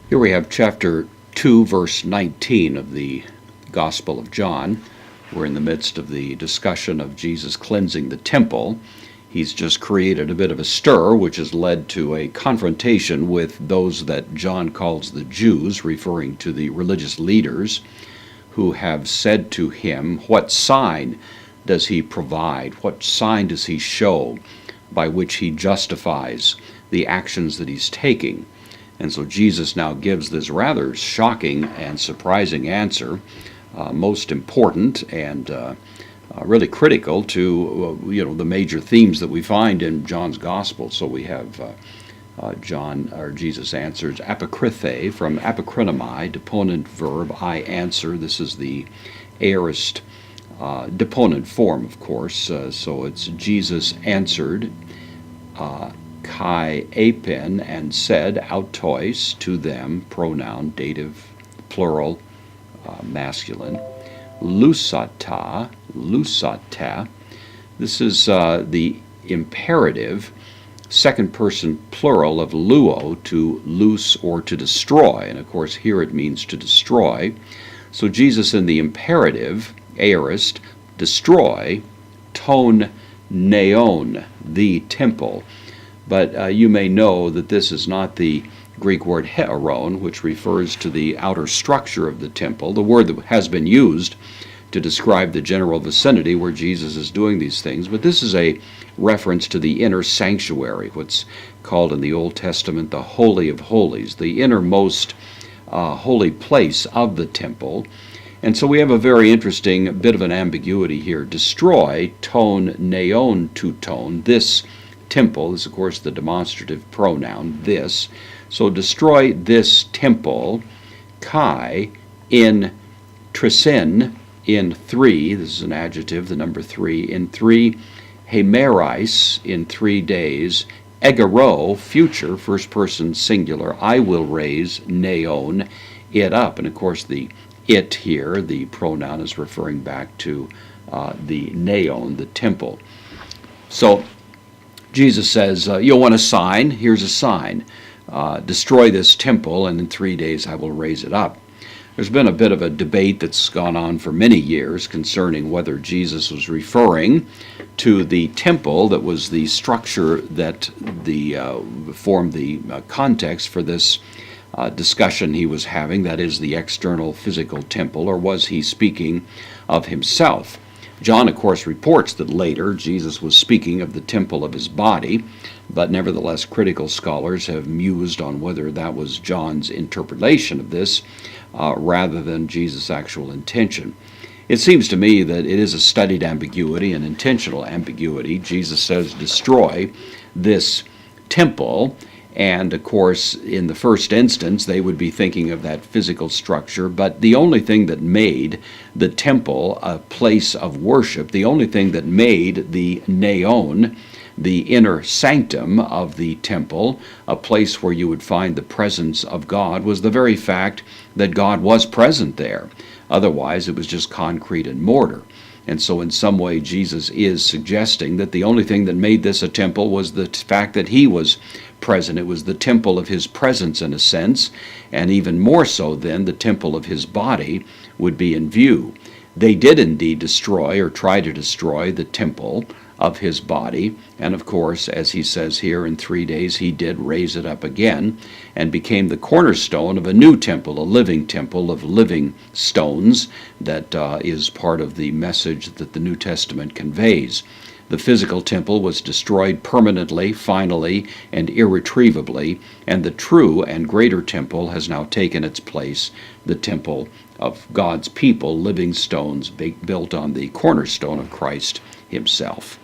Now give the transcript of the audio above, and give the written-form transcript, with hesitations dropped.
Here we have chapter 2, verse 19 of the Gospel of John. We're in the midst of the discussion of Jesus cleansing the temple. He's just created a bit of a stir, which has led to a confrontation with those that John calls the Jews, referring to the religious leaders, who have said to him, what sign does he provide? What sign does he show by which he justifies the actions that he's taking? And so Jesus now gives this rather shocking and surprising answer, most important and really critical to the major themes that we find in John's Gospel. So we have Jesus answers apokrythe from apokrynomai, deponent verb, I answer. This is the aorist deponent form, of course. So it's Jesus answered kai apen and said autois to them, pronoun, dative, plural, masculine. Lusata. This is the imperative, second person plural of luo, to loose or to destroy. And of course here it means to destroy. So Jesus in the imperative, aorist, destroy, ton neon, the temple. But you may know that this is not the Greek word heteron, which refers to the outer structure of the temple, the word that has been used to describe the general vicinity where Jesus is doing these things. But this is a reference to the inner sanctuary, what's called in the Old Testament the Holy of Holies, the innermost holy place of the temple. And so we have a very interesting bit of an ambiguity here. Destroy, ton neon tuton, this temple. This is, of course, the demonstrative pronoun, this. So destroy this temple, kai, in trisin, in three. This is an adjective, the number three. In three, hemerais, in 3 days. Egero, future, first person singular. I will raise, neon, it up. And, of course, the it here, the pronoun, is referring back to the neon, the temple. So Jesus says, you'll want a sign. Here's a sign. Destroy this temple, and in 3 days I will raise it up. There's been a bit of a debate that's gone on for many years concerning whether Jesus was referring to the temple that was the structure that formed the context for this discussion he was having, that is the external physical temple, or was he speaking of himself? John, of course, reports that later Jesus was speaking of the temple of his body, but nevertheless critical scholars have mused on whether that was John's interpretation of this rather than Jesus' actual intention. It seems to me that it is a studied ambiguity, an intentional ambiguity. Jesus says, destroy this temple. And, of course, in the first instance, they would be thinking of that physical structure. But the only thing that made the temple a place of worship, the only thing that made the neon, the inner sanctum of the temple, a place where you would find the presence of God, was the very fact that God was present there. Otherwise, it was just concrete and mortar. And so in some way, Jesus is suggesting that the only thing that made this a temple was the fact that he was present. It was the temple of his presence in a sense, and even more so then, the temple of his body would be in view. They did indeed destroy or try to destroy the temple of his body, and of course, as he says here, in 3 days he did raise it up again and became the cornerstone of a new temple, a living temple of living stones that is part of the message that the New Testament conveys. The physical temple was destroyed permanently, finally, and irretrievably, and the true and greater temple has now taken its place, the temple of God's people, living stones built on the cornerstone of Christ himself.